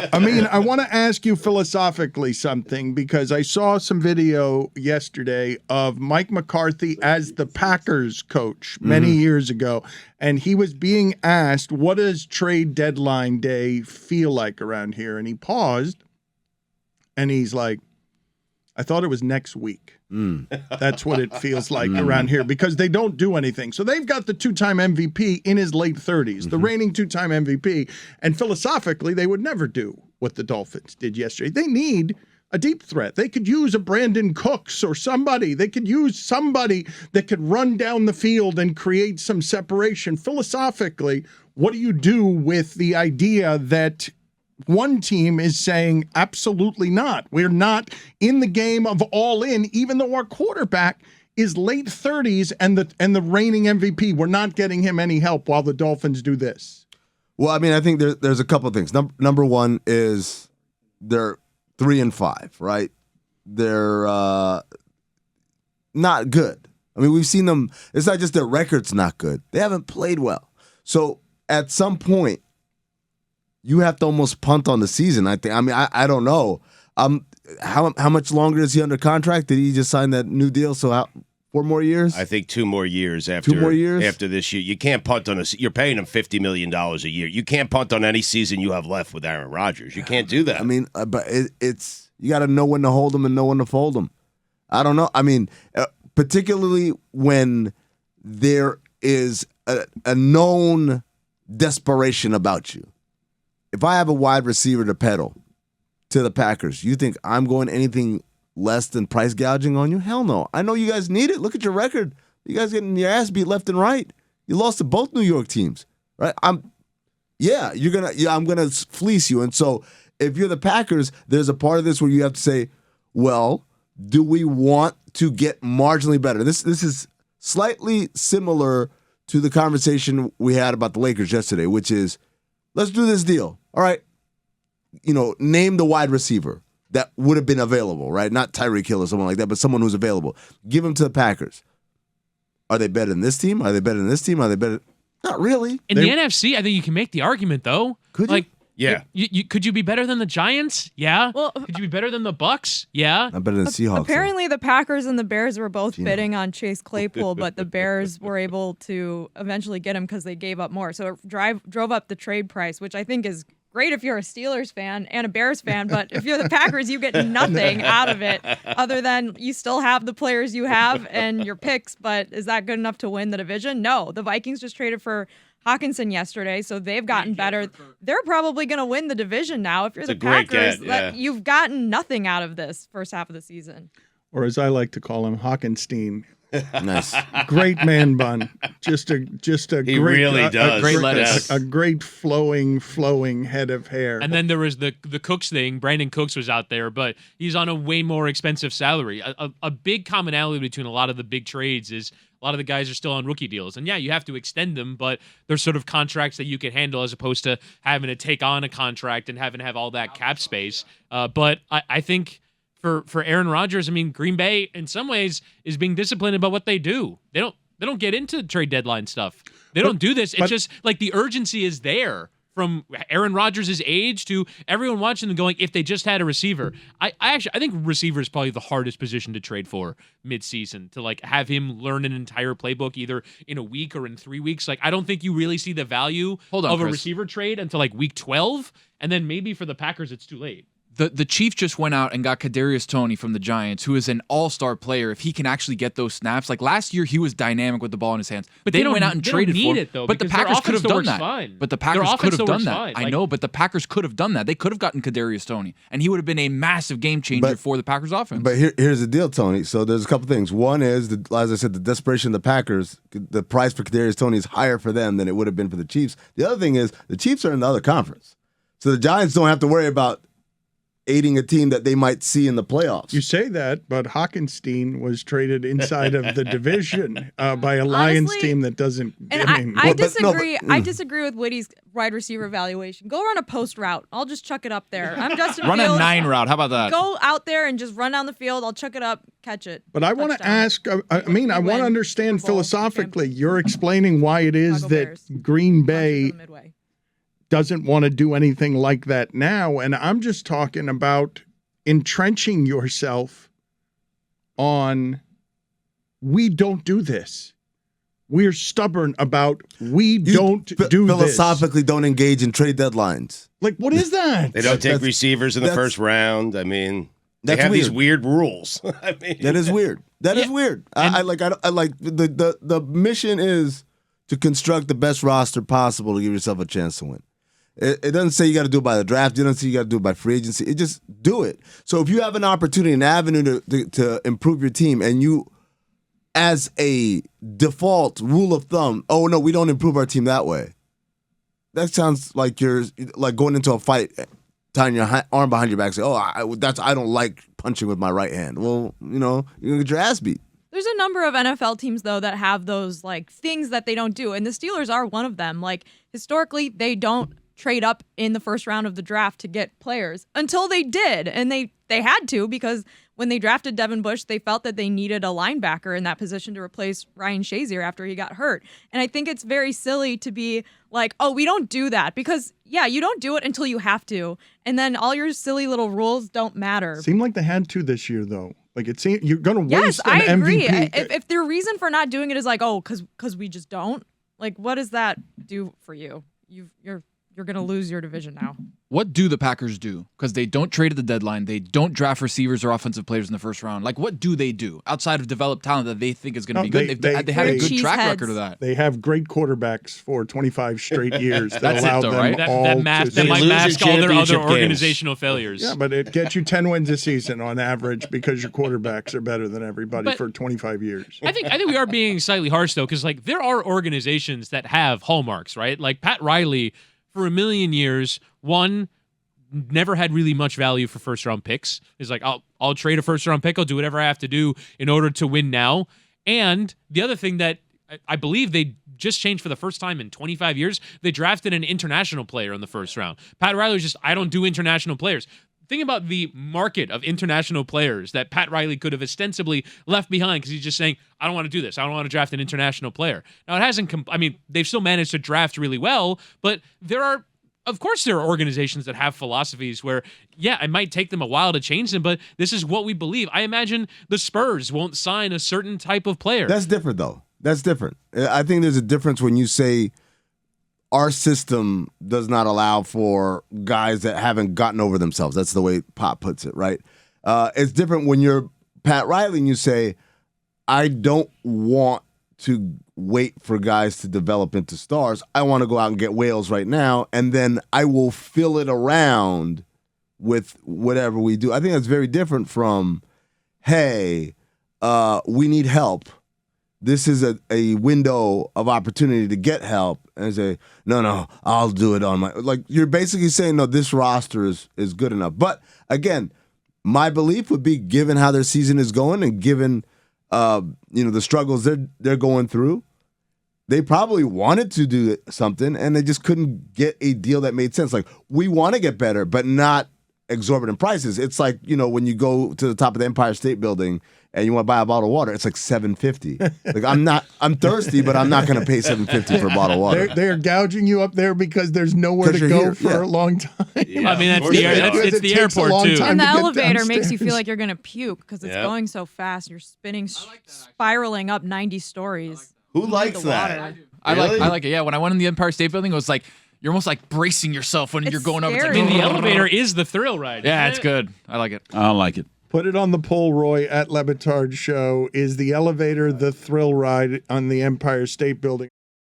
I mean, I want to ask you philosophically something because I saw some video yesterday of Mike McCarthy as the Packers coach many years ago, and he was being asked, what does trade deadline day feel like around here? And he paused, and he's like, I thought it was next week. That's what it feels like around here because they don't do anything. So they've got the two-time MVP in his late 30s, the reigning two-time MVP, and philosophically, they would never do what the Dolphins did yesterday. They need a deep threat. They could use a Brandon Cooks or somebody. They could use somebody that could run down the field and create some separation. Philosophically, what do you do with the idea that one team is saying absolutely not? We're not in the game of all in, even though our quarterback is late 30s and the reigning MVP. We're not getting him any help while the Dolphins do this. Well, I mean, I think there's a couple of things. Number one is they're 3-5, right? They're not good. I mean, we've seen them. It's not just their record's not good. They haven't played well. So at some point, you have to almost punt on the season, I think. I mean, I don't know. How much longer is he under contract? Did he just sign that new deal? So 4 more years? I think 2 more years after. 2 more years? After this year. You can't punt on you're paying him $50 million a year. You can't punt on any season you have left with Aaron Rodgers. You can't do that. I mean, but it's you got to know when to hold them and know when to fold them. I don't know. I mean, particularly when there is a known desperation about you. If I have a wide receiver to peddle to the Packers, you think I'm going anything less than price gouging on you? Hell no. I know you guys need it. Look at your record. You guys getting your ass beat left and right. You lost to both New York teams, right? I'm gonna fleece you. And so if you're the Packers, there's a part of this where you have to say, well, do we want to get marginally better? This is slightly similar to the conversation we had about the Lakers yesterday, which is, let's do this deal. All right. Name the wide receiver that would have been available, right? Not Tyreek Hill or someone like that, but someone who's available. Give him to the Packers. Are they better than this team? Are they better than this team? Are they better? Not really. In the NFC, I think you can make the argument, though. Could you? Yeah. Could you be better than the Giants? Yeah. Well, could you be better than the Bucks? Yeah. Not better than Seahawks. Apparently, the Packers and the Bears were both bidding on Chase Claypool, but the Bears were able to eventually get him because they gave up more. So it drove up the trade price, which I think is great if you're a Steelers fan and a Bears fan, but if you're the Packers, you get nothing out of it other than you still have the players you have and your picks, but is that good enough to win the division? No. The Vikings just traded for Hawkinson yesterday, so they've gotten better. They're probably going to win the division now. If you're the Packers, you've gotten nothing out of this first half of the season. Or as I like to call him, Hawkenstein. Nice. Great man bun. Just a He great, really does. Great lettuce. A great flowing head of hair. And then there was the Cooks thing. Brandon Cooks was out there, but he's on a way more expensive salary. A big commonality between a lot of the big trades is a lot of the guys are still on rookie deals. And yeah, you have to extend them, but there's sort of contracts that you can handle as opposed to having to take on a contract and having to have all that cap space. But I think for Aaron Rodgers, I mean, Green Bay in some ways is being disciplined about what they do. They don't get into trade deadline stuff. They don't do this. It's just like the urgency is there from Aaron Rodgers' age to everyone watching them going, if they just had a receiver. I think receiver is probably the hardest position to trade for mid-season, to like have him learn an entire playbook either in a week or in 3 weeks. Like, I don't think you really see the value of a receiver trade until like week 12, and then maybe for the Packers it's too late. The Chiefs just went out and got Kadarius Toney from the Giants, who is an all-star player. If he can actually get those snaps, like last year, he was dynamic with the ball in his hands. But they went out and traded for him. It, though, but the Packers could have done that. Fine. But the Packers could have done that. I know, but the Packers could have done that. They could have gotten Kadarius Toney, and he would have been a massive game changer for the Packers offense. But here's the deal, Tony. So there's a couple things. One is, as I said, the desperation of the Packers. The price for Kadarius Toney is higher for them than it would have been for the Chiefs. The other thing is the Chiefs are in the other conference, so the Giants don't have to worry about aiding a team that they might see in the playoffs. You say that, but Hawkenstein was traded inside of the division by a Lions team that doesn't. I disagree. I disagree with Witty's wide receiver evaluation. Go run a post route. I'll just chuck it up there. I'm Justin Run Fields. a 9 route. How about that? Go out there and just run down the field. I'll chuck it up, catch it. But I want to ask. I want to understand philosophically. You're explaining why it is that Green Bay doesn't want to do anything like that now. And I'm just talking about entrenching yourself on, we don't do this. We're stubborn about we don't do philosophically don't engage in trade deadlines. this. Like, what is that? They don't take That's- receivers in the first round. I mean, they That's have these weird. weird rules. I mean, That is weird. That is weird. I like the mission is to construct the best roster possible to give yourself a chance to win. It doesn't say you got to do it by the draft. It doesn't say you got to do it by free agency. It just do it. So if you have an opportunity, an avenue to improve your team, and you, as a default rule of thumb, oh no, we don't improve our team that way. That sounds like you're like going into a fight, tying your arm behind your back, say, "Oh, I don't like punching with my right hand." Well, you're gonna get your ass beat. There's a number of NFL teams, though, that have those like things that they don't do. And the Steelers are one of them. Like, historically, they don't trade up in the first round of the draft to get players until they did. And they had to, because when they drafted Devin Bush, they felt that they needed a linebacker in that position to replace Ryan Shazier after he got hurt. And I think it's very silly to be like, oh, we don't do that, because, yeah, you don't do it until you have to. And then all your silly little rules don't matter. Seemed like they had to this year, though. Like, it seemed you're going to waste Yes, I an agree. MVP. If their reason for not doing it is like, oh, because we just don't, like, what does that do for you? You're going to lose your division now. What do the Packers do? Because they don't trade at the deadline. They don't draft receivers or offensive players in the first round. Like, what do they do outside of develop talent that they think is going to be good? They had a good track cheeseheads. record of that. They have great quarterbacks for 25 straight years that That's it, allow though, them right? all That to might succeed. lose mask your all their other championship games. organizational failures. Yeah, but it gets you 10 wins a season on average because your quarterbacks are better than everybody But- for 25 years. I think we are being slightly harsh though, because like there are organizations that have hallmarks, right? Like Pat Riley, for a million years, never had really much value for first round picks. He's like, I'll trade a first round pick. I'll do whatever I have to do in order to win now. And the other thing that I believe they just changed for the first time in 25 years, they drafted an international player in the first round. Pat Riley was just, I don't do international players. Think about the market of international players that Pat Riley could have ostensibly left behind because he's just saying, I don't want to do this. I don't want to draft an international player. Now, it hasn't, they've still managed to draft really well, but of course, there are organizations that have philosophies where, yeah, it might take them a while to change them, but this is what we believe. I imagine the Spurs won't sign a certain type of player. That's different, though. That's different. I think there's a difference when you say our system does not allow for guys that haven't gotten over themselves. That's the way Pop puts it, right? It's different when you're Pat Riley and you say, I don't want to wait for guys to develop into stars. I want to go out and get whales right now, and then I will fill it around with whatever we do. I think that's very different from, hey, we need help. This is a window of opportunity to get help, and say, no, I'll do it on my. Like, you're basically saying, no, this roster is good enough. But again, my belief would be, given how their season is going and given the struggles they're going through, they probably wanted to do something and they just couldn't get a deal that made sense. Like, we want to get better, but not exorbitant prices. It's like, when you go to the top of the Empire State Building and you want to buy a bottle of water, it's like $7.50. Like, I'm thirsty, but I'm not going to pay $7.50 for a bottle of water. They're gouging you up there because there's nowhere to you're go here, for yeah. a long time. Yeah, I mean, of course they are. it's It the takes a airport long too. time. And the to get elevator makes you downstairs. feel like you're going to puke because it's Yep. going so fast. You're spinning, spiraling up 90 stories. Who likes the that? water. I Really? like it. Yeah, when I went in the Empire State Building, it was like you're almost like bracing yourself when It's you're going over. It's like, scary. The elevator is the thrill ride. yeah, isn't it's it? good. I like it. I don't like it. Put it on the poll, Roy, at LeBatard Show. Is the elevator the thrill ride on the Empire State Building?